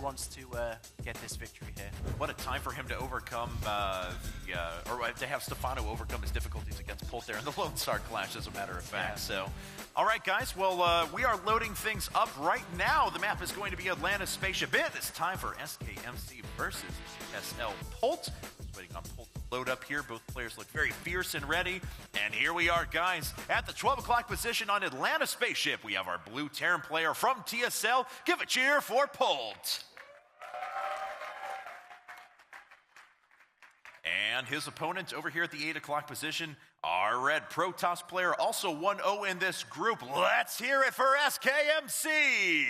wants to get this victory here. What a time for him to overcome, or to have Stefano overcome his difficulties against Polt there in the Lone Star Clash, as a matter of fact. Yeah. So, all right, guys. Well, we are loading things up right now. The map is going to be Atlanta Spaceship. It is time for SKMC versus SL Polt. Just waiting on Polt to load up here. Both players look very fierce and ready. And here we are, guys, at the 12 o'clock position on Atlanta Spaceship. We have our blue Terran player from TSL. Give a cheer for Polt. And his opponent over here at the 8 o'clock position, our red Protoss player, also 1-0 in this group. Let's hear it for SKMC.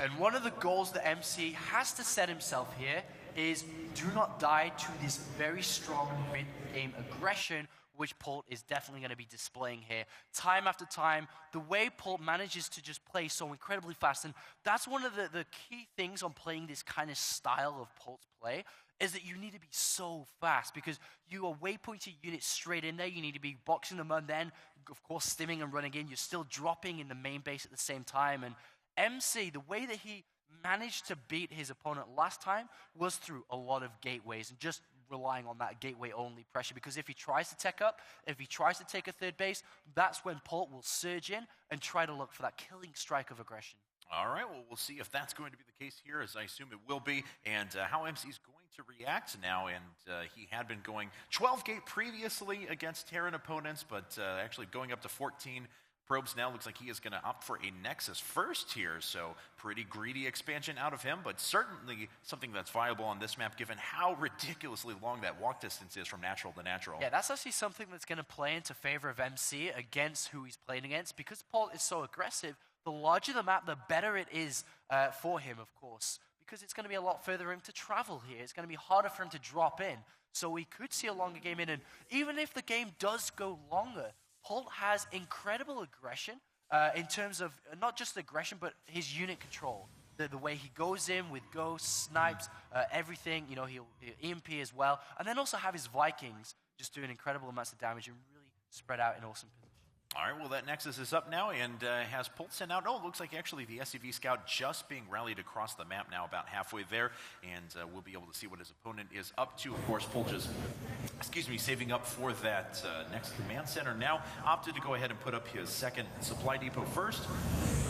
And one of the goals that MC has to set himself here is do not die to this very strong mid-game aggression, which Polt is definitely going to be displaying here. Time after time, the way Polt manages to just play so incredibly fast, and that's one of the key things on playing this kind of style of Polt's play, is that you need to be so fast because you are waypointing units straight in there. You need to be boxing them and then, of course, stimming and running in. You're still dropping in the main base at the same time. And MC, the way that he managed to beat his opponent last time was through a lot of gateways and just relying on that gateway-only pressure, because if he tries to tech up, if he tries to take a third base, that's when Polt will surge in and try to look for that killing strike of aggression. All right, well, we'll see if that's going to be the case here, as I assume it will be, and how MC is going to react now. And he had been going 12 gate previously against Terran opponents, but actually going up to 14 probes now. Looks like he is going to opt for a Nexus first here, so pretty greedy expansion out of him, but certainly something that's viable on this map given how ridiculously long that walk distance is from natural to natural. Yeah, that's actually something that's going to play into favor of MC against who he's playing against. Because Polt is so aggressive, the larger the map, the better it is for him, of course, because it's going to be a lot further for him to travel here. It's going to be harder for him to drop in, so we could see a longer game in, and even if the game does go longer, Polt has incredible aggression in terms of not just aggression, but his unit control. The way he goes in with ghosts, snipes, everything. You know, he'll EMP as well. And then also have his Vikings just doing incredible amounts of damage and really spread out in awesome position. All right, well, that Nexus is up now, and has Polt sent out? No, it looks like actually the SCV Scout just being rallied across the map now, about halfway there, and we'll be able to see what his opponent is up to. Of course, Polt is, saving up for that next command center now. Opted to go ahead and put up his second supply depot first.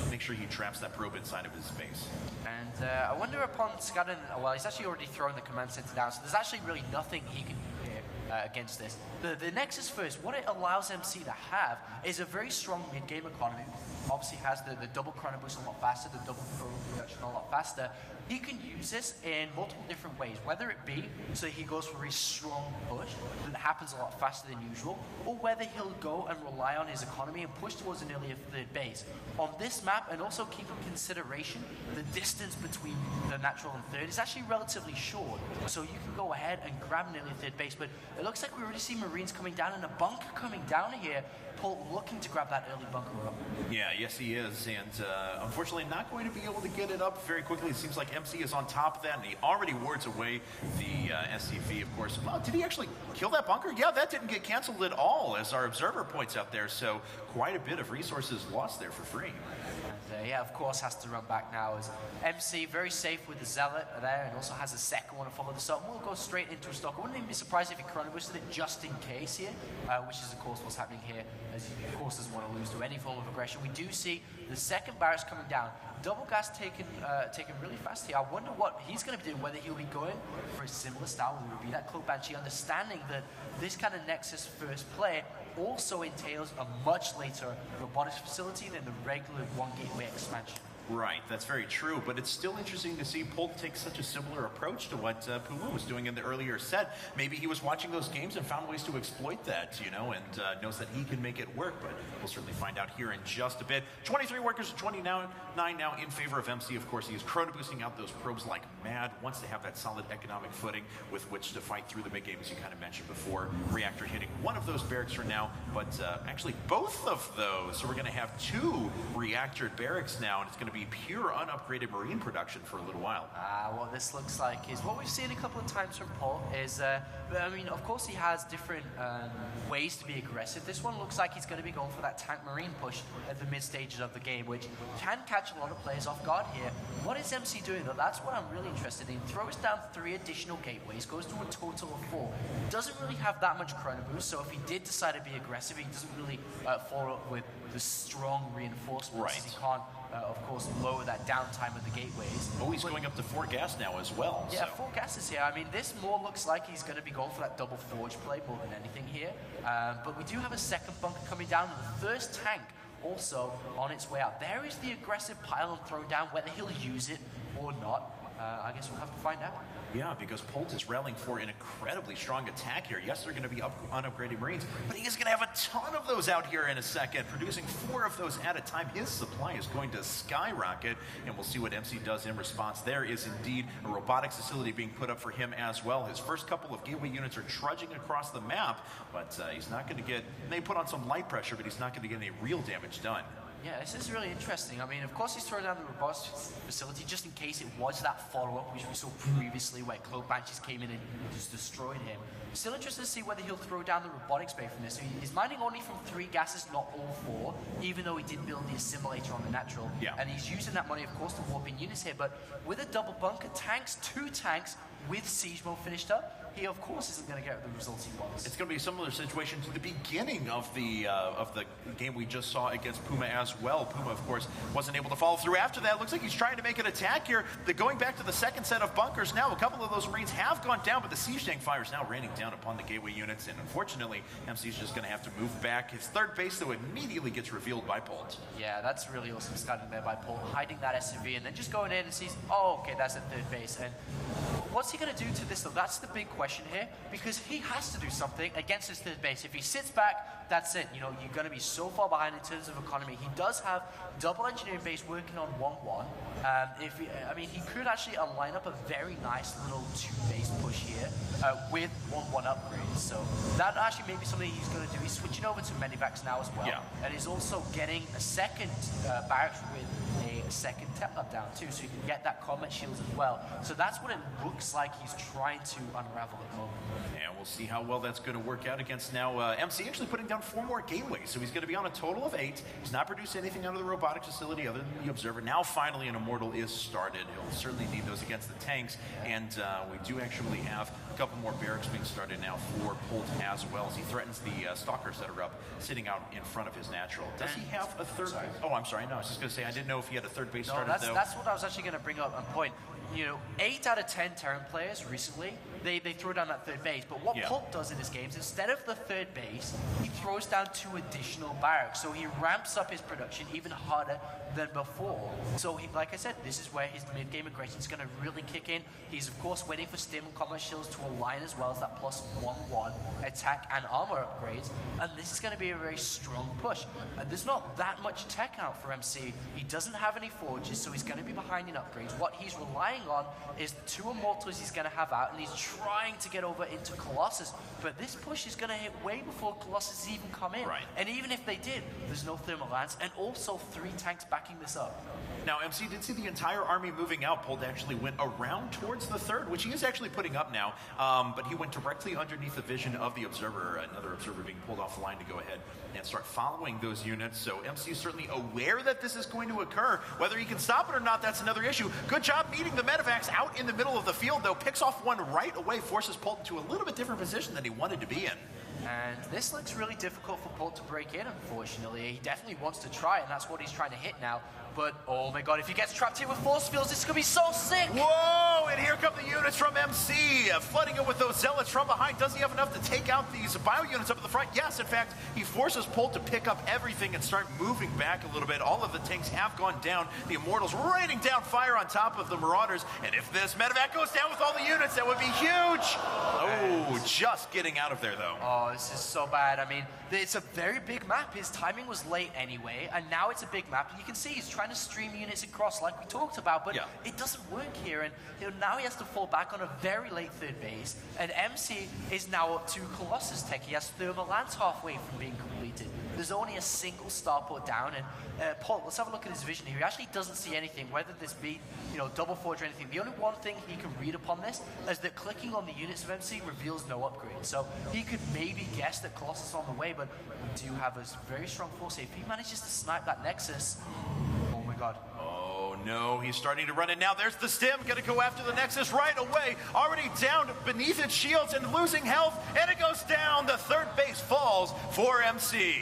Make sure he traps that probe inside of his base. And I wonder upon Scudden, well, he's actually already thrown the command center down, so there's actually really nothing he can do here against this. The Nexus first, what it allows MC to have is a very strong mid-game economy. Obviously has the double chrono boost a lot faster, the double probe reduction a lot faster. He can use this in multiple different ways, whether it be so he goes for a strong push that happens a lot faster than usual, or whether he'll go and rely on his economy and push towards an earlier third base. On this map, and also keep in consideration the distance between the natural and third is actually relatively short, so you can go ahead and grab an earlier third base, but it looks like we already see Marines coming down and a bunker coming down here. Polt looking to grab that early bunker up. Yeah, yes he is, and unfortunately not going to be able to get it up very quickly. It seems like MC is on top of that, and he already wards away the SCV, of course. Well, did he actually kill that bunker? Yeah, that didn't get canceled at all, as our observer points out there, so quite a bit of resources lost there for free. And yeah, of course, has to run back now as MC very safe with the Zealot there, and also has a second one to follow this up. And we'll go straight into a stock. I wouldn't even be surprised if he chrono boosted it just in case here, which is of course what's happening here, as he of course doesn't want to lose to any form of aggression. We do see the second barracks coming down. Double gas taken really fast here. I wonder what he's going to be doing, whether he'll be going for a similar style, whether it would be that Cloak Banshee, understanding that this kind of Nexus first play also entails a much later robotics facility than the regular one gateway expansion. Right, that's very true, but it's still interesting to see Polt take such a similar approach to what Pulu was doing in the earlier set. Maybe he was watching those games and found ways to exploit that, you know, and knows that he can make it work, but we'll certainly find out here in just a bit. 23 workers to 29 now in favor of MC. Of course, he is chrono boosting out those probes like mad, wants to have that solid economic footing with which to fight through the mid game, as you kind of mentioned before. Reactor hitting one of those barracks for now, but actually both of those. So we're going to have two reactor barracks now, and it's going to to be pure unupgraded Marine production for a little while. What this looks like is what we've seen a couple of times from Polt is, I mean, of course he has different ways to be aggressive. This one looks like he's going to be going for that tank Marine push at the mid stages of the game, which can catch a lot of players off guard here. What is MC doing though? That's what I'm really interested in. Throws down 3 additional gateways, goes to a total of 4. Doesn't really have that much chrono boost, so if he did decide to be aggressive, he doesn't really follow up with the strong reinforcements. Right. He can't, of course, lower that downtime of the gateways. Oh, he's going up to 4 gas now as well. Yeah, so. 4 gases here. I mean, this more looks like he's going to be going for that double forge play more than anything here. But we do have a second bunker coming down, and the first tank also on its way out. There is the aggressive pylon thrown down, whether he'll use it or not. I guess we'll have to find out. Yeah, because Polt is rallying for an incredibly strong attack here. Yes, they're going to be unupgraded Marines, but he is going to have a ton of those out here in a second, producing 4 of those at a time. His supply is going to skyrocket, and we'll see what MC does in response. There is indeed a robotics facility being put up for him as well. His first couple of gateway units are trudging across the map, but he's not going to get... They put on some light pressure, but he's not going to get any real damage done. Yeah, this is really interesting. I mean, of course he's throwing down the robotics facility just in case it was that follow-up which we saw previously where Cloak Banshees came in and just destroyed him. Still interested to see whether he'll throw down the robotics bay from this. So he's mining only from 3 gases, not all 4, even though he did build the assimilator on the natural. Yeah. And he's using that money, of course, to warp in units here. But with a double bunker, tanks, 2 tanks with siege mode finished up, he of course isn't going to get the results he wants. It's going to be a similar situation to the beginning of the game we just saw against Puma as well. Puma, of course, wasn't able to follow through after that. Looks like he's trying to make an attack here. They're going back to the second set of bunkers now. A couple of those Marines have gone down, but the siege tank fire is now raining down upon the gateway units, and unfortunately, MC's just going to have to move back. His third base, though, immediately gets revealed by Polt. Yeah, that's really awesome starting there by Polt, hiding that SUV, and then just going in and sees, oh, okay, that's at third base. And what's he going to do to this, though? That's the big question here, because he has to do something against his third base. If he sits back, that's it. You know, you're going to be so far behind in terms of economy. He does have double engineering base working on 1-1. I mean, he could actually line up a very nice little 2-base push here with 1-1 upgrades. So that actually may be something he's going to do. He's switching over to Medivacs now as well. Yeah. And he's also getting a second barracks with a second Templap down too, so you can get that combat shields as well. So that's what it looks like he's trying to unravel at the moment. And we'll see how well that's going to work out against now MC actually putting down 4 more gateways, so he's going to be on a total of 8. He's not produced anything out of the robotic facility other than the Observer. Now finally an Immortal is started. He'll certainly need those against the tanks, and we do actually have a couple more barracks being started now for Polt as well, as he threatens the Stalkers that are up sitting out in front of his natural. Does he have a third? Oh, I'm sorry. No, I was just going to say I didn't know if he had a third base started. That's what I was actually going to bring up on point. You know, 8 out of 10 Terran players recently, they throw down that third base. But what Polt does in his games, instead of the third base, he throws down 2 additional barracks. So he ramps up his production even harder than before. So, like I said, this is where his mid-game aggression is going to really kick in. He's, of course, waiting for stim and combat shields to align as well as that plus 1-1 attack and armor upgrades. And this is going to be a very strong push. And there's not that much tech out for MC. He doesn't have any forges, so he's going to be behind in upgrades. What he's relying on is the 2 Immortals he's going to have out, and he's trying to get over into Colossus. But this push is going to hit way before Colossus even come in. Right. And even if they did, there's no thermal lance, and also 3 tanks backing this up. Now, MC did see the entire army moving out. Polt actually went around towards the third, which he is actually putting up now, but he went directly underneath the vision of the Observer, another Observer being pulled off the line to go ahead and start following those units. So MC is certainly aware that this is going to occur. Whether he can stop it or not, that's another issue. Good job meeting the Medivacs out in the middle of the field, though. Picks off one right away, forces Polt into a little bit different position than he wanted to be in. And this looks really difficult for Polt to break in, unfortunately. He definitely wants to try, and that's what he's trying to hit now. But, oh my god, if he gets trapped here with force fields, this is going to be so sick! Whoa! And here come the units from MC, flooding it with those zealots from behind. Does he have enough to take out these bio units up at the front? Yes, in fact, he forces Polt to pick up everything and start moving back a little bit. All of the tanks have gone down. The Immortals raining down fire on top of the Marauders. And if this medevac goes down with all the units, that would be huge! Oh, just getting out of there, though. Oh, this is so bad. I mean, it's a very big map. His timing was late anyway, and now it's a big map. And you can see he's trying trying to stream units across like we talked about, but it doesn't work here. And now he has to fall back on a very late third base, and MC is now up to Colossus Tech. He has Thermal Lance halfway from being completed. There's only a single starport down, and Polt, let's have a look at his vision here. He actually doesn't see anything, whether this be, double forge or anything. The only one thing he can read upon this is that clicking on the units of MC reveals no upgrade. So he could maybe guess that Colossus is on the way, but we do have a very strong force. If he manages to snipe that Nexus, oh my god. Oh no, he's starting to run it now. There's the stim, gonna go after the Nexus right away. Already down beneath its shields and losing health, and it goes down. The third base falls for MC.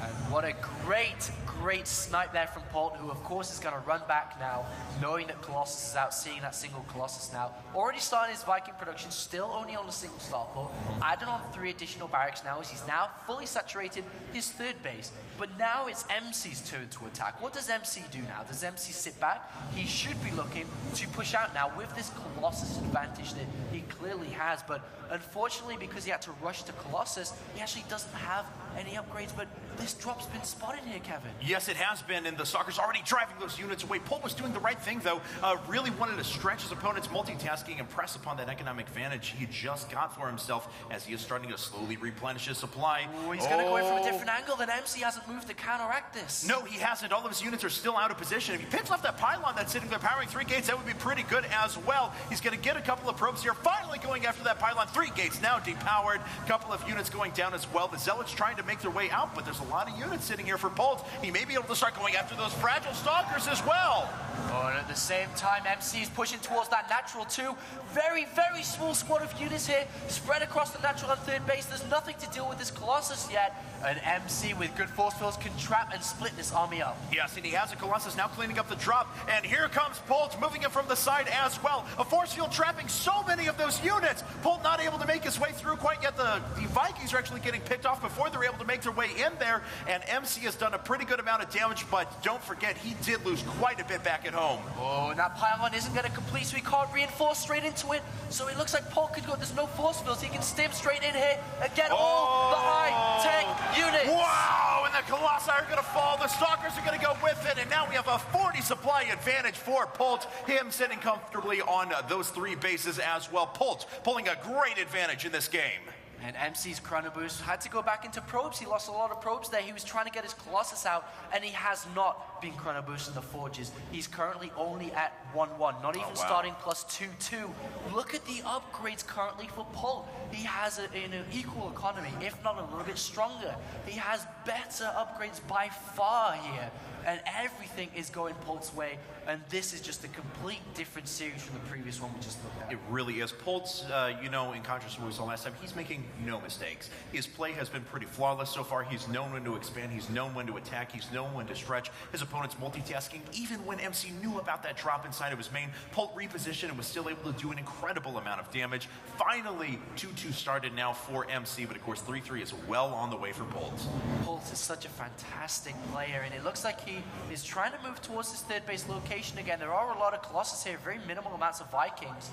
And what a great snipe there from Polt, who of course is going to run back now, knowing that Colossus is out, seeing that single Colossus now. Already starting his Viking production, still only on a single starport. Adding on 3 additional barracks now, as he's now fully saturated his third base. But now it's MC's turn to attack. What does MC do now? Does MC sit back? He should be looking to push out now with this Colossus advantage that he clearly has. But unfortunately, because he had to rush to Colossus, he actually doesn't have any upgrades. But this drop's been spotted here, Kevin. Yes, it has been, and the Stalker's already driving those units away. Polt was doing the right thing, though. Really wanted to stretch his opponent's multitasking and press upon that economic advantage he just got for himself as he is starting to slowly replenish his supply. Ooh, he's going to go in from a different angle. Then MC hasn't moved to counteract this. No, he hasn't. All of his units are still out of position. If he picks off that pylon that's sitting there powering 3 gates, that would be pretty good as well. He's going to get a couple of probes here, finally going after that pylon. 3 gates now depowered. A couple of units going down as well. The Zealots trying to make their way out, but there's a lot of units sitting here for Polt. He may be able to start going after those fragile Stalkers as well. Oh, and at the same time, MC is pushing towards that natural too. Very, very small squad of units here, spread across the natural and third base. There's nothing to deal with this Colossus yet. And MC with good force fields can trap and split this army up. Yes, and he has a Colossus now cleaning up the drop. And here comes Polt, moving it from the side as well. A force field trapping so many of those units. Polt not able to make his way through quite yet. The Vikings are actually getting picked off before they're able to make their way in there. And MC has done a pretty good amount of damage, but don't forget, he did lose quite a bit back at home. Oh, and that pylon isn't going to complete, so he can't reinforce straight into it. So it looks like Polt could go. There's no force fields. He can stim straight in here and get all the high-tech units. Wow, and the Colossi are going to fall. The Stalkers are going to go with it, and now we have a 40 supply advantage for Polt. Him sitting comfortably on those 3 bases as well. Polt pulling a great advantage in this game. And MC's Chrono Boost had to go back into probes. He lost a lot of probes there. He was trying to get his Colossus out, and he has not been Chrono Boosting the Forges. He's currently only at 1-1, not even starting plus 2-2. Look at the upgrades currently for Polt. He has an equal economy, if not a little bit stronger. He has better upgrades by far here, and everything is going Polt's way. And this is just a complete different series from the previous one we just looked at. It really is. Polt's, in contrast to what we saw last time, he's making no mistakes. His play has been pretty flawless so far. He's known when to expand. He's known when to attack. He's known when to stretch. His opponent's multitasking. Even when MC knew about that drop inside of his main, Polt repositioned and was still able to do an incredible amount of damage. Finally, 2-2 started now for MC, but of course 3-3 is well on the way for Polt. Polt is such a fantastic player, and it looks like he is trying to move towards his third base location again. There are a lot of Colossus here, very minimal amounts of Vikings,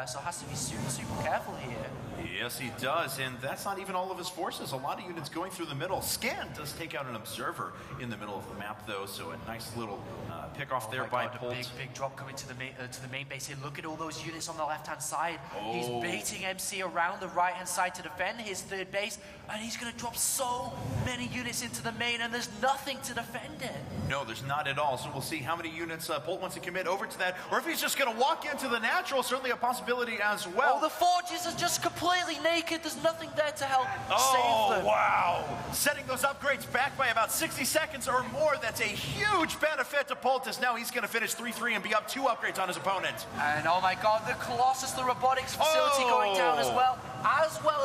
so has to be super, super careful here. Yes, he does, and that's not even all of his forces. A lot of units going through the middle. Scan does take out an observer in the middle of the map, though, so a nice little pick off there by Polt. A big drop coming to the main base here. Look at all those units on the left-hand side. He's baiting MC around the right-hand side to defend his third base, and he's going to drop so many units into the main, and there's nothing to defend it. No, there's not at all, so we'll see how many units Polt wants to commit over to that, or if he's just going to walk into the natural, certainly a possibility as well. Oh, the forges are just completely naked. There's nothing there to help save them. Wow. Setting those upgrades back by about 60 seconds or more. That's a huge benefit to Polt, as now he's going to finish 3-3 and be up 2 upgrades on his opponent. And oh my god, the Colossus, the robotics facility going down as well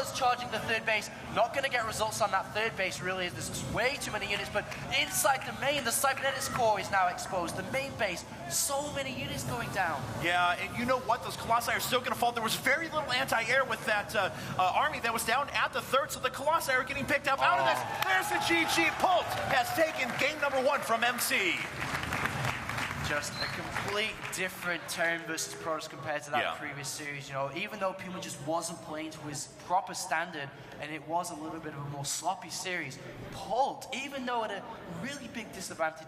as charging the third base. Not going to get results on that third base, really. There's just way too many units, but inside the main, the cybernetics core is now exposed. The main base, so many units going down. Yeah, and you know what? Those Colossi are still going to fall. There was very little anti-air with that army that was down at the third, so the Colossi are getting picked up out of this. There's the GG. Polt has taken game number 1 from MC. Just a complete different Terran versus Protoss compared to that previous series. You know, even though Puma just wasn't playing to his proper standard, and it was a little bit of a more sloppy series, Polt, even though at a really big disadvantage